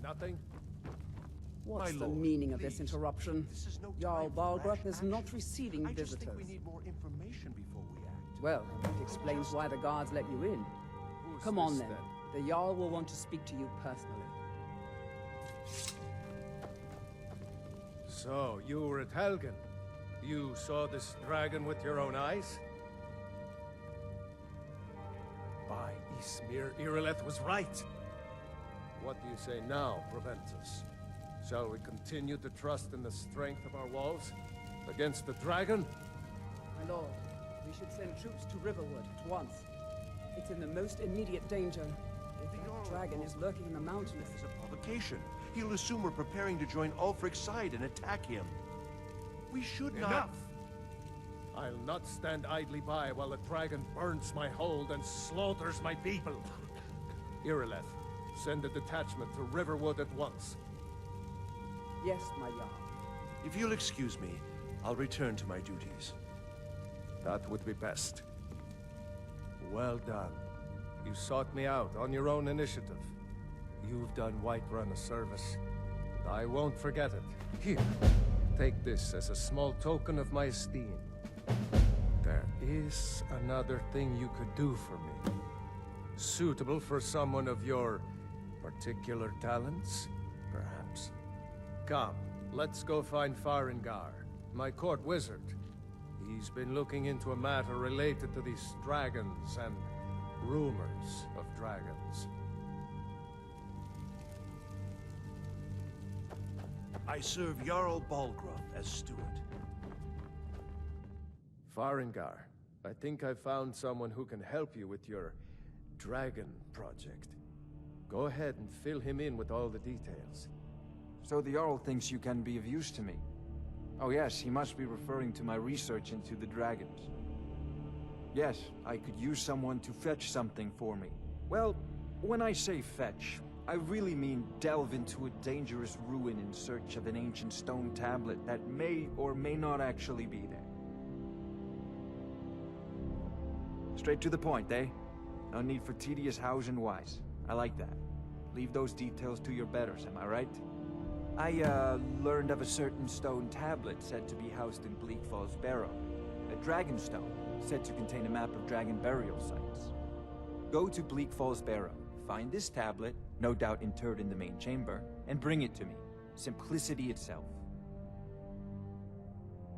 Nothing? What's My the lord, meaning of this please. interruption? This is no Jarl time for rash Balgrup is not action. receiving I just visitors. think we need more information before we act. Well, that explains why the guards let you in. Who's Come on this, then. The Jarl will want to speak to you personally. So, you were at Helgen. You saw this dragon with your own eyes? By Ysmir, Irileth was right. What do you say now, Proventus? Shall we continue to trust in the strength of our walls? Against the dragon? My lord, we should send troops to Riverwood at once. It's in the most immediate danger. If that dragon is lurking in the mountains... It's a provocation. He'll assume we're preparing to join Ulfric's side and attack him. We should not... Enough! I'll not stand idly by while the dragon burns my hold and slaughters my people. Irileth, send a detachment to Riverwood at once. Yes, my Jarl. If you'll excuse me, I'll return to my duties. That would be best. Well done. You sought me out on your own initiative. You've done Whiterun a service. I won't forget it. Here, take this as a small token of my esteem. There is another thing you could do for me. Suitable for someone of your particular talents, perhaps. Come, let's go find Farengar, my court wizard. He's been looking into a matter related to these dragons and rumors of dragons. I serve Jarl Balgrup as steward. Farengar, I think I found someone who can help you with your dragon project. Go ahead and fill him in with all the details. So the Jarl thinks you can be of use to me. Oh yes, he must be referring to my research into the dragons. Yes, I could use someone to fetch something for me. Well, when I say fetch, I really mean delve into a dangerous ruin in search of an ancient stone tablet that may or may not actually be there. Straight to the point, eh? No need for tedious hows and whys. I like that. Leave those details to your betters, am I right? I, learned of a certain stone tablet said to be housed in Bleak Falls Barrow. A Dragonstone, said to contain a map of dragon burial sites. Go to Bleak Falls Barrow, find this tablet, no doubt interred in the main chamber, and bring it to me. Simplicity itself.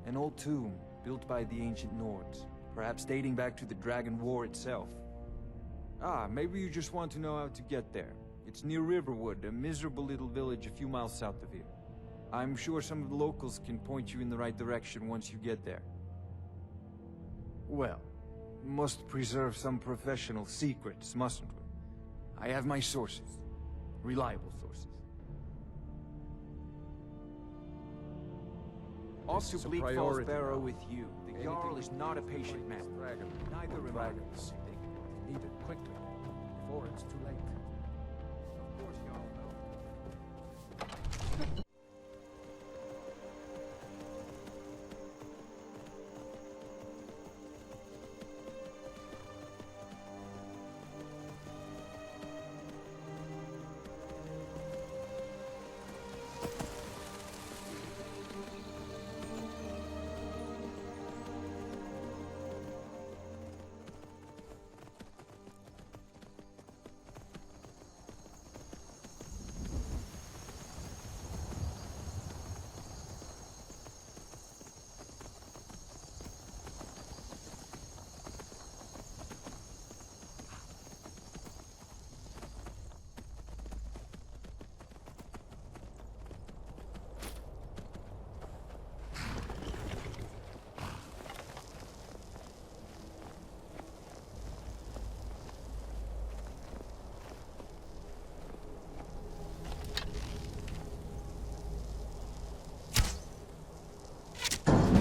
An old tomb, built by the ancient Nords, perhaps dating back to the Dragon War itself. Ah, maybe you just want to know how to get there. It's near Riverwood, a miserable little village a few miles south of here. I'm sure some of the locals can point you in the right direction once you get there. Well, must preserve some professional secrets, mustn't we? I have my sources. Reliable sources. Off to Bleak Falls Barrow with you. The Jarl is not a patient man. Neither am I. Dragons. Need it quickly, before it's too late. Of course, Jarl.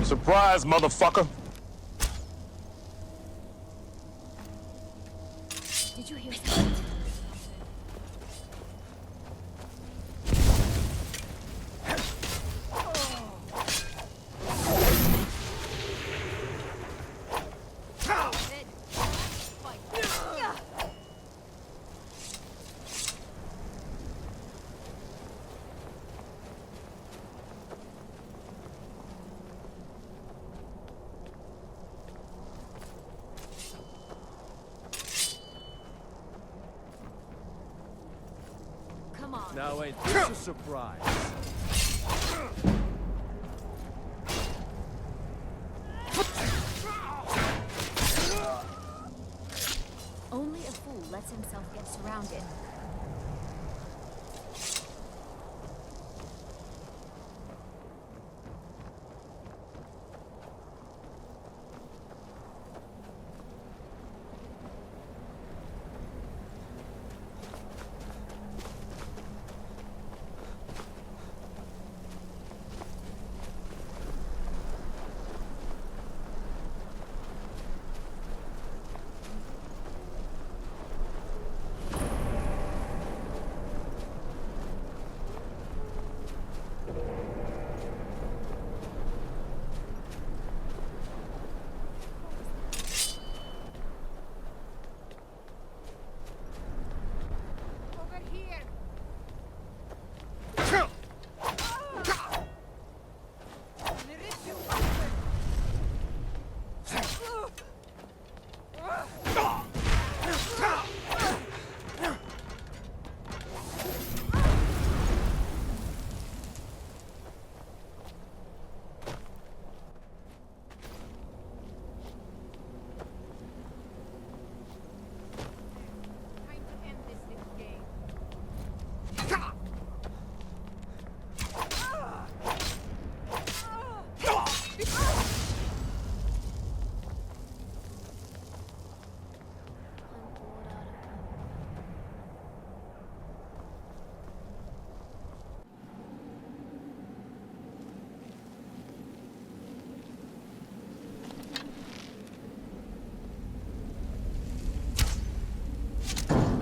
Surprise, motherfucker! Did you hear that? Now ain't this a surprise? Only a fool lets himself get surrounded.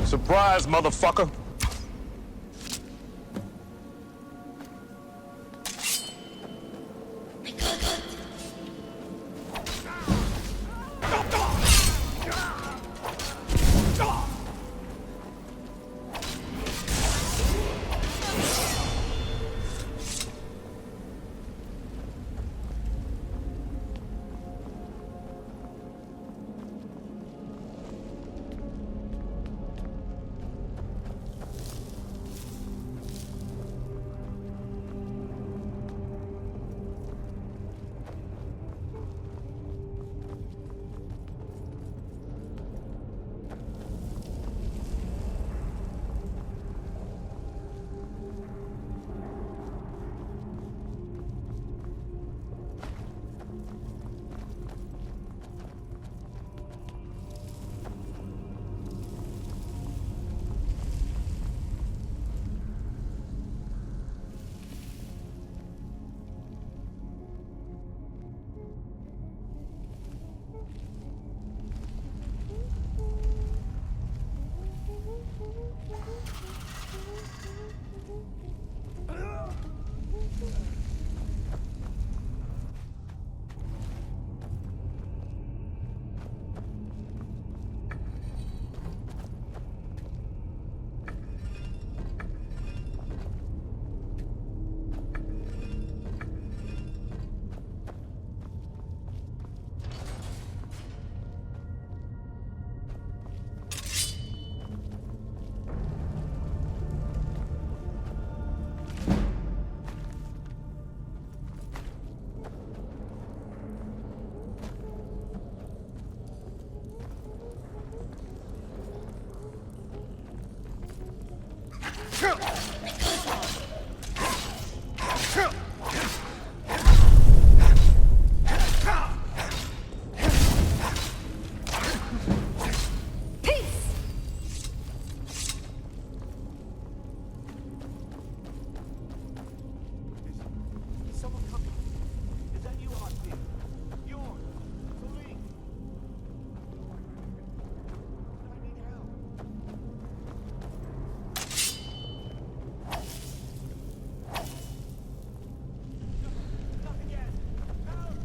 Surprise, motherfucker!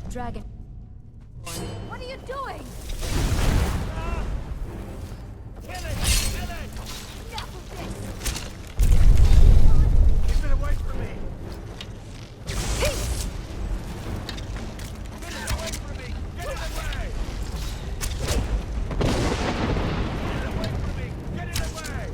Dragon. What are you doing? Kill it! Kill it! Enough of this! Keep it away from me! Peace! Get it away from me! Get it away! Get it away from me! Get it away!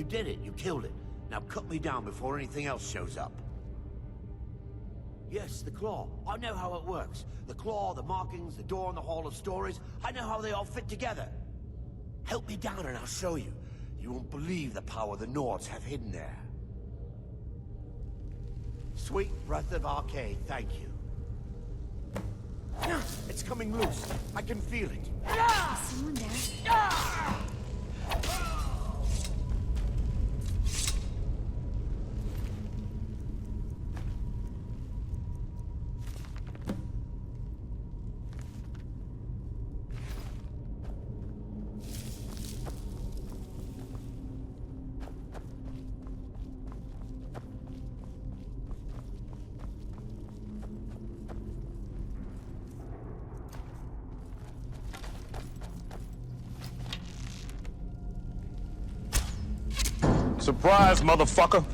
did it. You killed it. Now cut me down before anything else shows up. Yes, the claw. I know how it works. The claw, the markings, the door in the Hall of Stories. I know how they all fit together. Help me down and I'll show you. You won't believe the power the Nords have hidden there. Sweet breath of Arcade, thank you. It's coming loose. I can feel it. Is someone there? Surprise, motherfucker.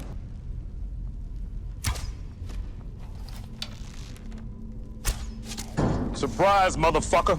Surprise, motherfucker.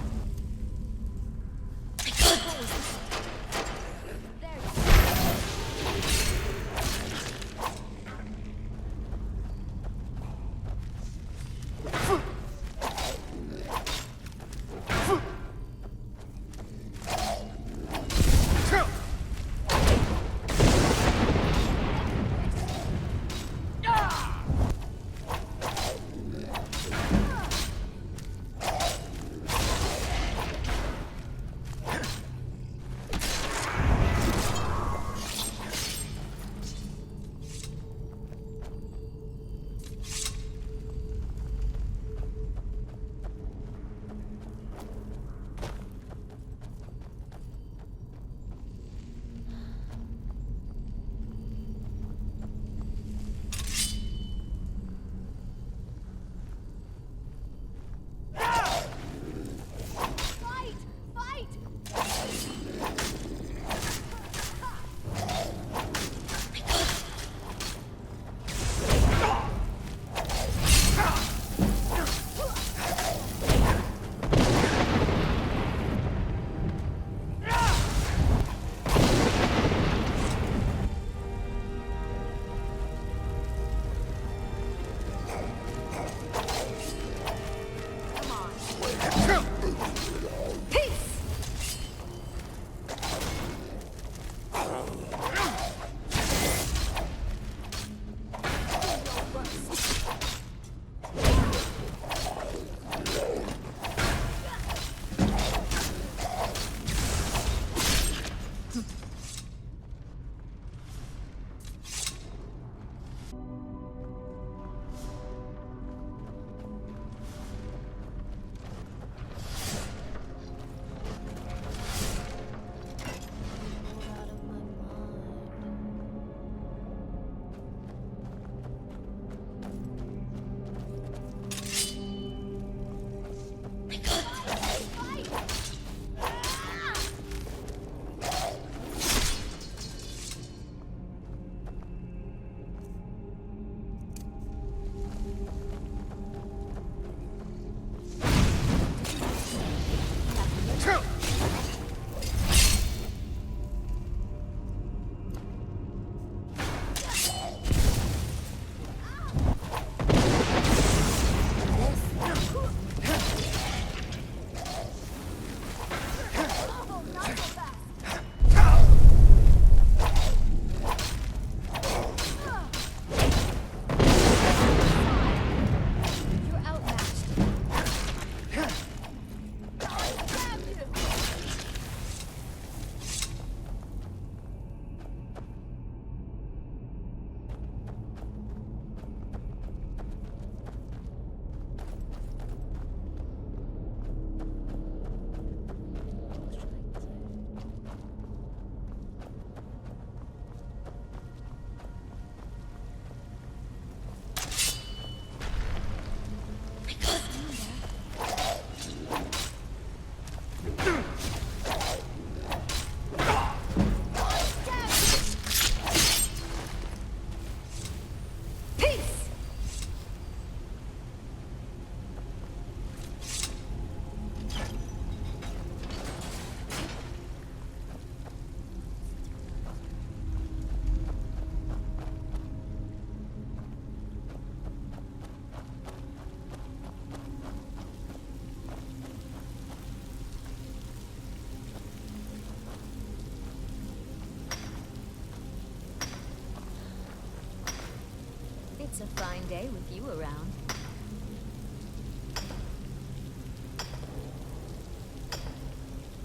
It's a fine day with you around.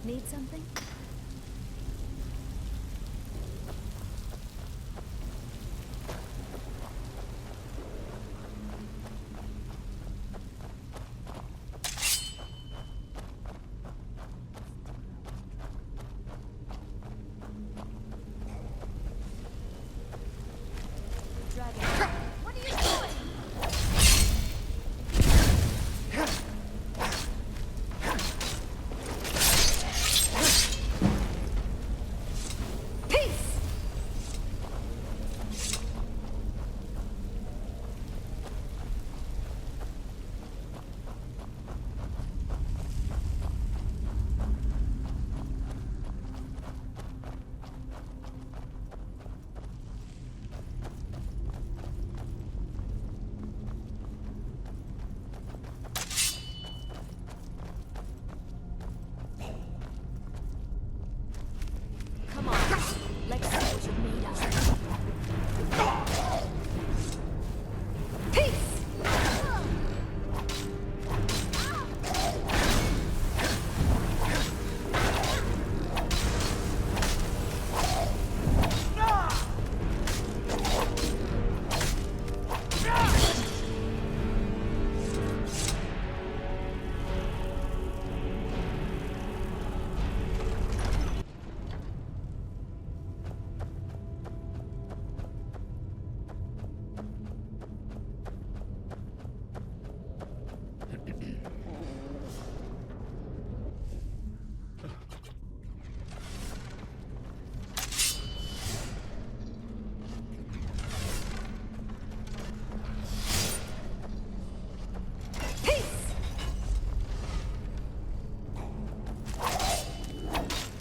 Need something? Dragon, what are you doing? Come on, let's see what you're made of. Peace!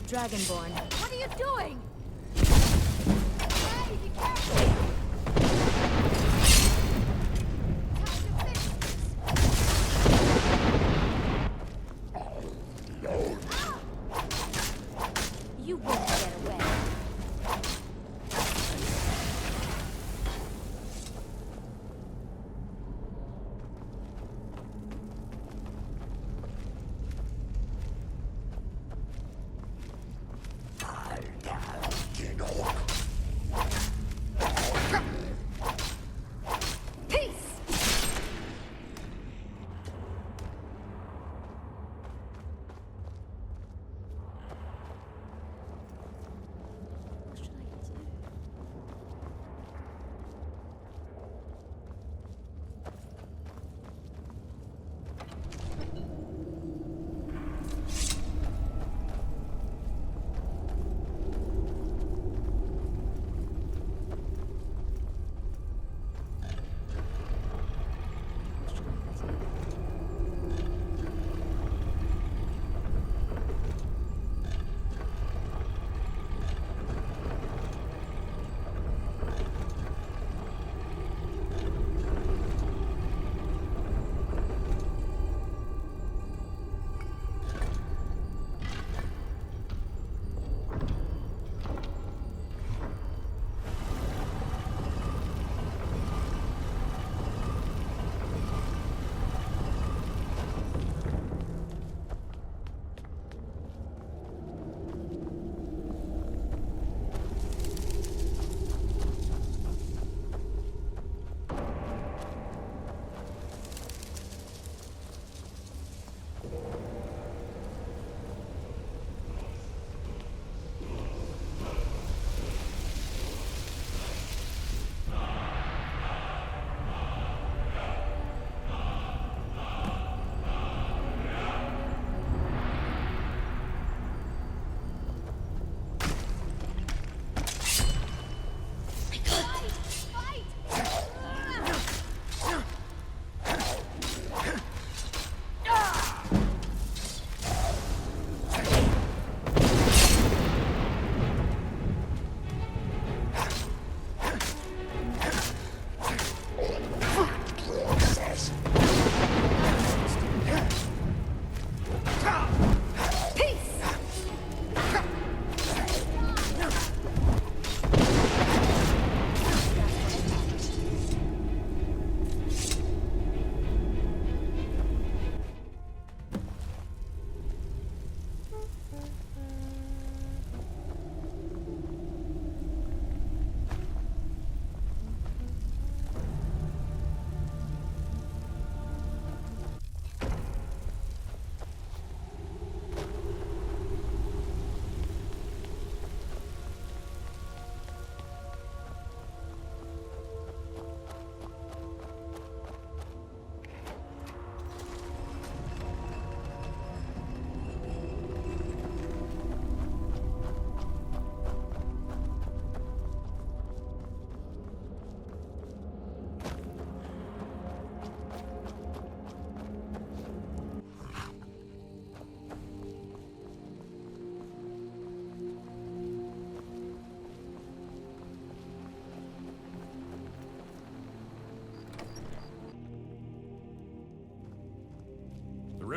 Dragonborn, what are you doing? Hey, be careful! Time to finish this. You won't get away.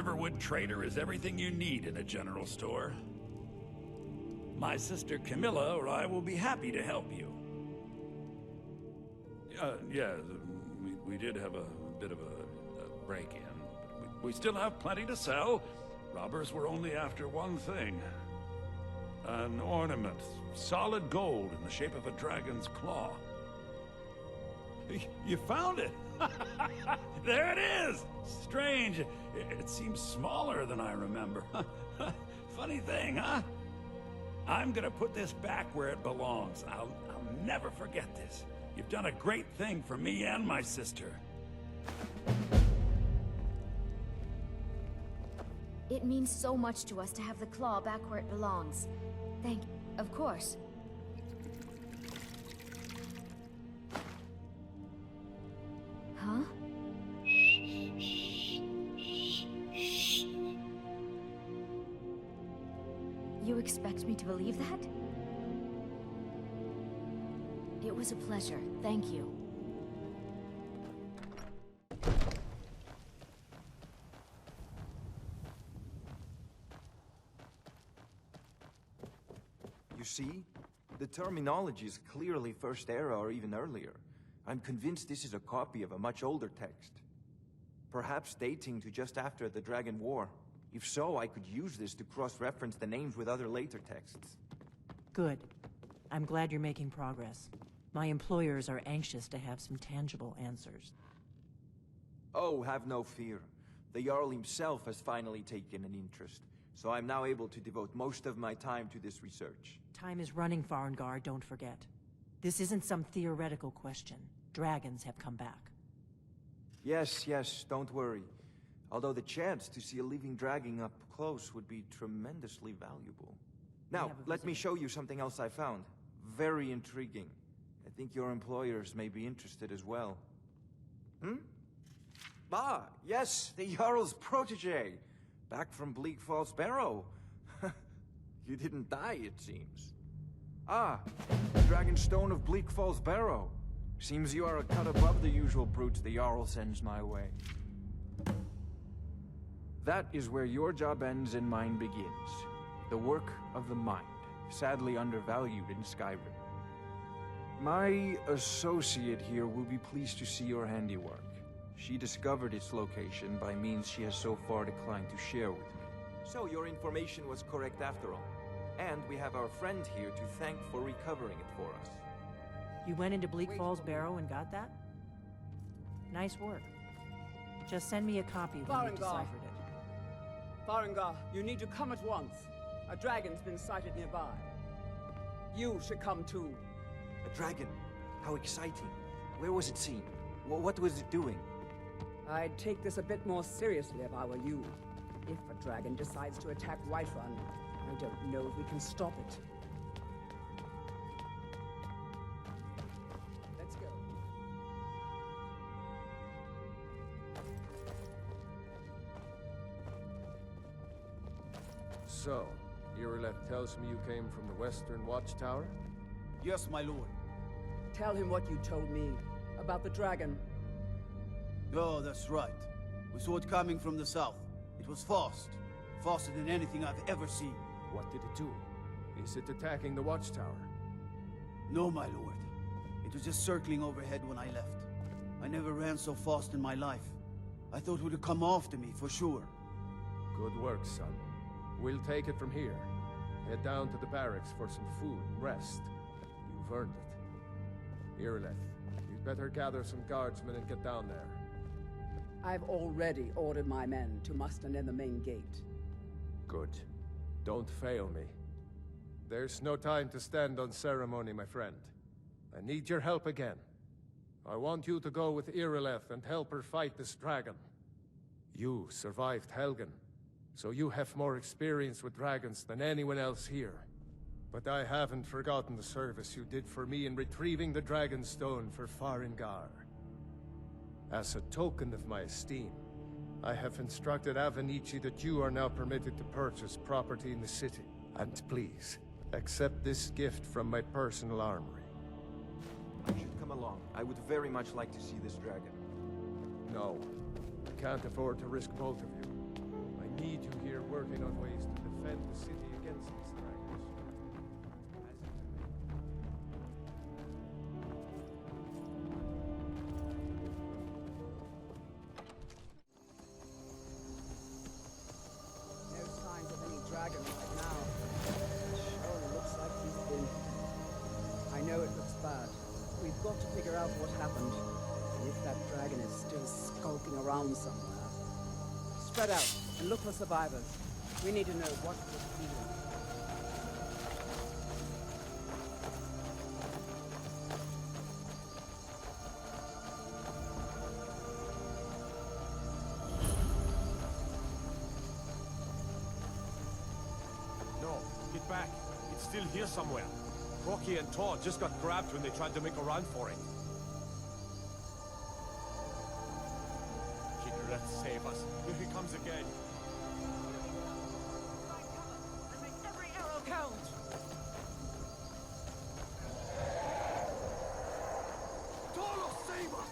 Riverwood Trader is everything you need in a general store. My sister Camilla or I will be happy to help you. Yeah, we did have a bit of a break-in. We still have plenty to sell. Robbers were only after one thing. An ornament, solid gold in the shape of a dragon's claw. You found it! There it is! Strange. It seems smaller than I remember. Funny thing, huh? I'm gonna put this back where it belongs. I'll never forget this. You've done a great thing for me and my sister. It means so much to us to have the claw back where it belongs. Thank you. Of course. Huh? You expect me to believe that? It was a pleasure. Thank you. You see? The terminology is clearly First Era or even earlier. I'm convinced this is a copy of a much older text. Perhaps dating to just after the Dragon War. If so, I could use this to cross-reference the names with other later texts. Good. I'm glad you're making progress. My employers are anxious to have some tangible answers. Oh, have no fear. The Jarl himself has finally taken an interest, so I'm now able to devote most of my time to this research. Time is running, Farengar, don't forget. This isn't some theoretical question. Dragons have come back. Yes, don't worry. Although the chance to see a living dragon up close would be tremendously valuable. Now, let me show you something else I found. Very intriguing. I think your employers may be interested as well. Ah, yes, the Jarl's protege. Back from Bleak Falls Barrow. You didn't die, it seems. Ah, the Dragonstone of Bleak Falls Barrow. Seems you are a cut above the usual brutes the Jarl sends my way. That is where your job ends and mine begins. The work of the mind, sadly undervalued in Skyrim. My associate here will be pleased to see your handiwork. She discovered its location by means she has so far declined to share with me. So your information was correct after all. And we have our friend here to thank for recovering it for us. You went into Bleak Falls Barrow and got that? Nice work. Just send me a copy when you've deciphered it. Farengar, you need to come at once. A dragon's been sighted nearby. You should come too. A dragon? How exciting. Where was it seen? What was it doing? I'd take this a bit more seriously if I were you. If a dragon decides to attack Whiterun, I don't know if we can stop it. Let's go. So, Irileth tells me you came from the Western Watchtower? Yes, my lord. Tell him what you told me about the dragon. Oh, that's right. We saw it coming from the south. It was fast. Faster than anything I've ever seen. What did it do? Is it attacking the Watchtower? No, my lord. It was just circling overhead when I left. I never ran so fast in my life. I thought it would come after me, for sure. Good work, son. We'll take it from here. Head down to the barracks for some food and rest. You've earned it. Irileth, you'd better gather some guardsmen and get down there. I've already ordered my men to muster near the main gate. Good. Don't fail me. There's no time to stand on ceremony, my friend. I need your help again. I want you to go with Irileth and help her fight this dragon. You survived Helgen, so you have more experience with dragons than anyone else here. But I haven't forgotten the service you did for me in retrieving the Dragonstone for Farengar. As a token of my esteem, I have instructed Avenici that you are now permitted to purchase property in the city. And please, accept this gift from my personal armory. I should come along. I would very much like to see this dragon. No, I can't afford to risk both of you. need you here working on ways to defend the city against these dragons. No signs of any dragon right now. Sure looks like he's been. I know it looks bad. We've got to figure out what happened. And if that dragon is still skulking around somewhere. Spread out and look for survivors. We need to know what was feeling. No, get back. It's still here somewhere. Rocky and Todd just got grabbed when they tried to make a run for it. Kidrat, save us. Here he comes again. And make every arrow count! Tolo, save us!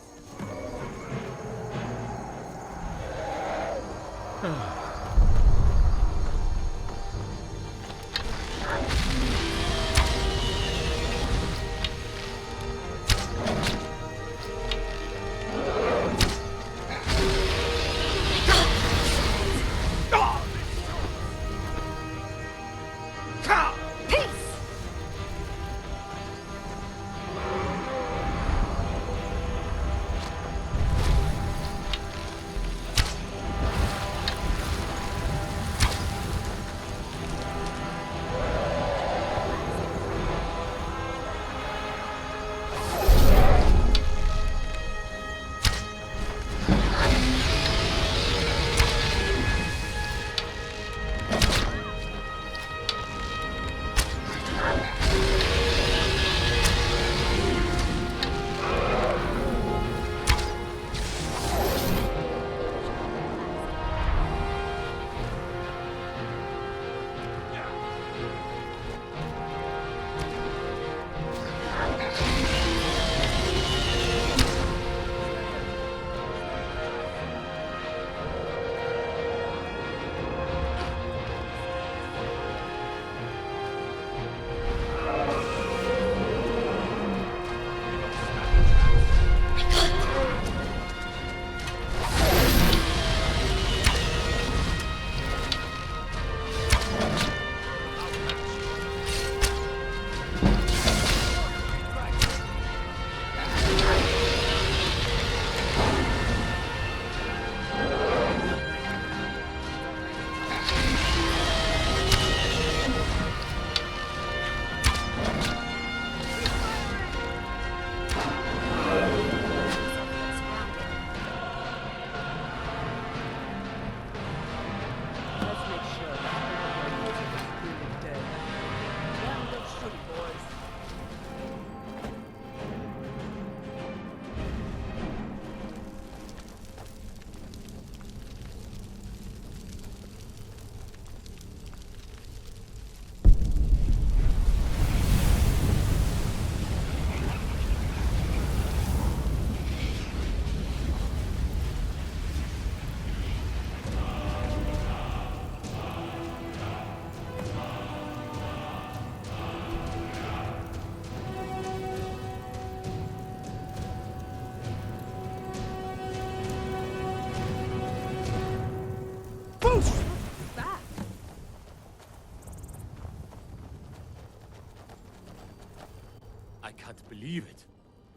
I can't believe it.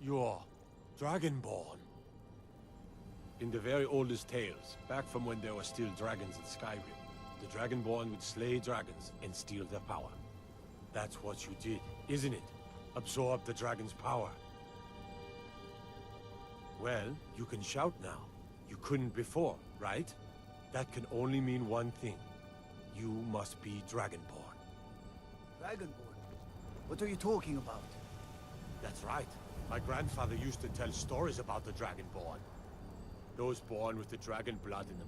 You're Dragonborn. In the very oldest tales, back from when there were still dragons in Skyrim, the Dragonborn would slay dragons and steal their power. That's what you did, isn't it? Absorb the dragon's power. Well, you can shout now. You couldn't before, right? That can only mean one thing. You must be Dragonborn. Dragonborn? What are you talking about? That's right. My grandfather used to tell stories about the Dragonborn. Those born with the dragon blood in them.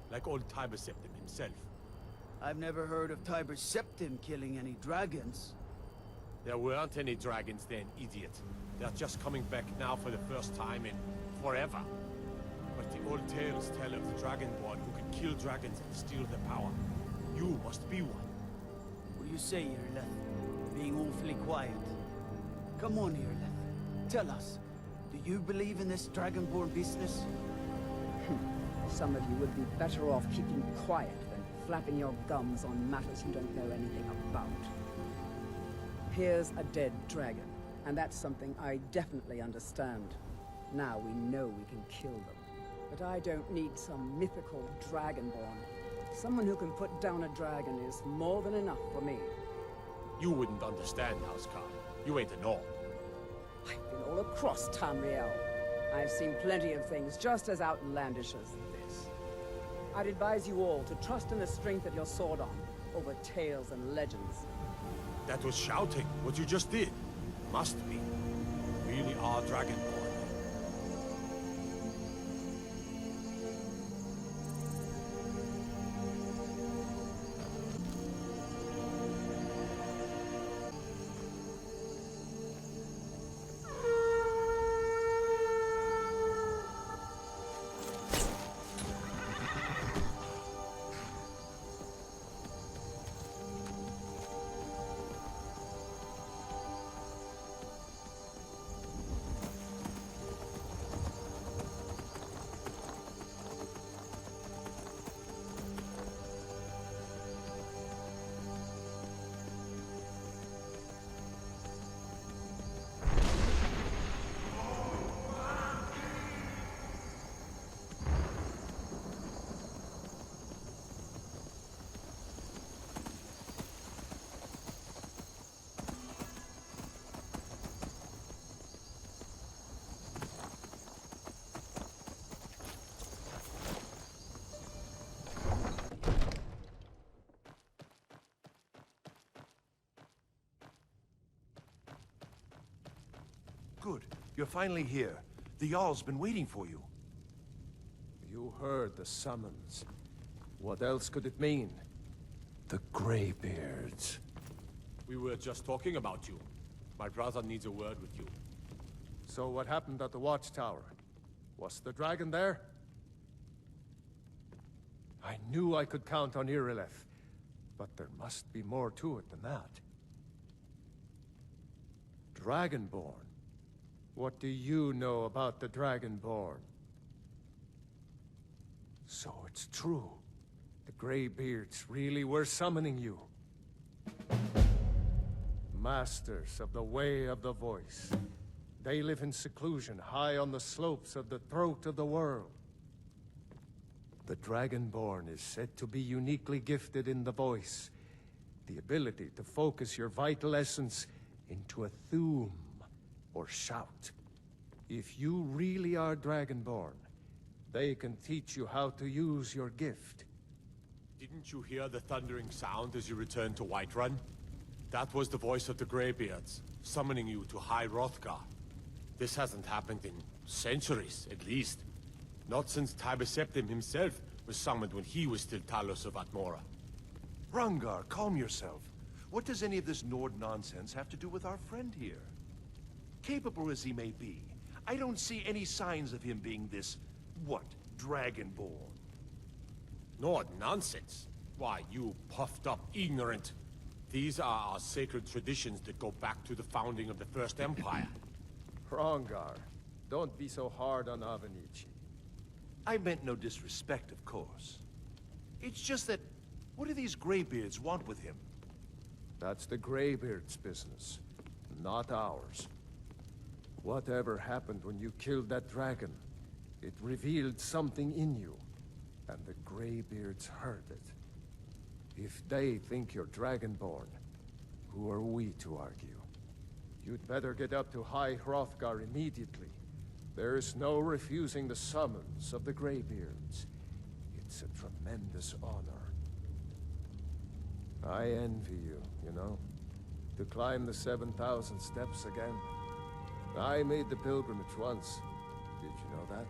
Like old Tiber Septim himself. I've never heard of Tiber Septim killing any dragons. There weren't any dragons then, idiot. They're just coming back now for the first time in forever. But the old tales tell of the Dragonborn who can kill dragons and steal their power. You must be one. What do you say, Irleth? Being awfully quiet. Come on, Irleth. Tell us, do you believe in this Dragonborn business? Some of you would be better off keeping quiet than flapping your gums on matters you don't know anything about. Here's a dead dragon, and that's something I definitely understand. Now we know we can kill them. But I don't need some mythical Dragonborn. Someone who can put down a dragon is more than enough for me. You wouldn't understand, Hrothgar. You ain't a Nord. I've been all across Tamriel. I've seen plenty of things just as outlandish as this. I'd advise you all to trust in the strength of your sword arm over tales and legends. That was shouting, what you just did. Must be. You really are Dragonborn. Good. You're finally here. The Jarl's been waiting for you. You heard the summons. What else could it mean? The Greybeards. We were just talking about you. My brother needs a word with you. So what happened at the Watchtower? Was the dragon there? I knew I could count on Irileth, but there must be more to it than that. Dragonborn? What do you know about the Dragonborn? So it's true. The Greybeards really were summoning you. Masters of the Way of the Voice. They live in seclusion, high on the slopes of the throat of the world. The Dragonborn is said to be uniquely gifted in the voice. The ability to focus your vital essence into a thum, or shout. If you really are Dragonborn, they can teach you how to use your gift. Didn't you hear the thundering sound as you returned to Whiterun? That was the voice of the Greybeards, summoning you to High Hrothgar. This hasn't happened in centuries, at least. Not since Tibeseptim himself was summoned when he was still Talos of Atmora. Hrothgar, calm yourself. What does any of this Nord nonsense have to do with our friend here? Capable as he may be, I don't see any signs of him being this, what, Dragonborn? Nord nonsense? Why, you puffed up ignorant. These are our sacred traditions that go back to the founding of the First Empire. Hrothgar, don't be so hard on Avenici. I meant no disrespect, of course. It's just that, what do these Greybeards want with him? That's the Greybeards' business, not ours. Whatever happened when you killed that dragon, it revealed something in you, and the Greybeards heard it. If they think you're Dragonborn, who are we to argue? You'd better get up to High Hrothgar immediately. There's no refusing the summons of the Greybeards. It's a tremendous honor. I envy you, you know? To climb the 7,000 steps again. I made the pilgrimage once. Did you know that?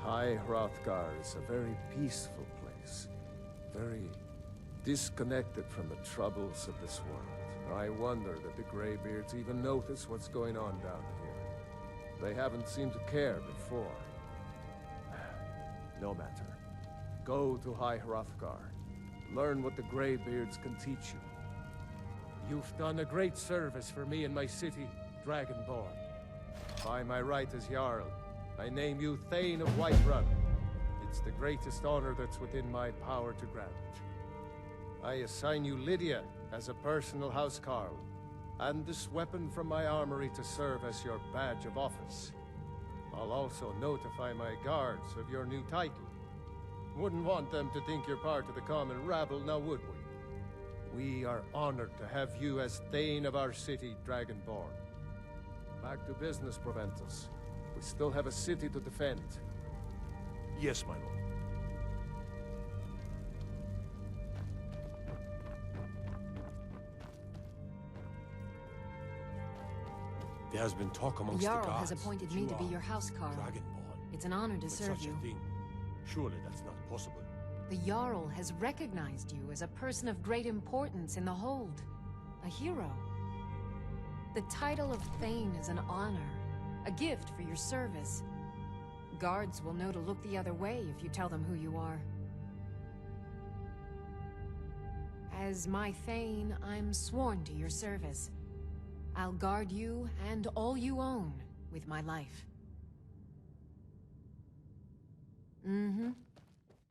High Hrothgar is a very peaceful place. Very disconnected from the troubles of this world. I wonder that the Greybeards even notice what's going on down here. They haven't seemed to care before. No matter. Go to High Hrothgar. Learn what the Greybeards can teach you. You've done a great service for me and my city, Dragonborn. By my right as Jarl, I name you Thane of Whiterun. It's the greatest honor that's within my power to grant. I assign you Lydia as a personal housecarl, and this weapon from my armory to serve as your badge of office. I'll also notify my guards of your new title. Wouldn't want them to think you're part of the common rabble, now would we? We are honored to have you as Thane of our city, Dragonborn. Back to business, Proventus. We still have a city to defend. Yes, my lord. There has been talk amongst the Jarl guards. has appointed me to be your housecarl. Dragonborn. It's an honor to But serve such you. a thing. Surely that's not possible. The Jarl has recognized you as a person of great importance in the Hold. A hero. The title of Thane is an honor. A gift for your service. Guards will know to look the other way if you tell them who you are. As my Thane, I'm sworn to your service. I'll guard you and all you own with my life. Mm-hmm.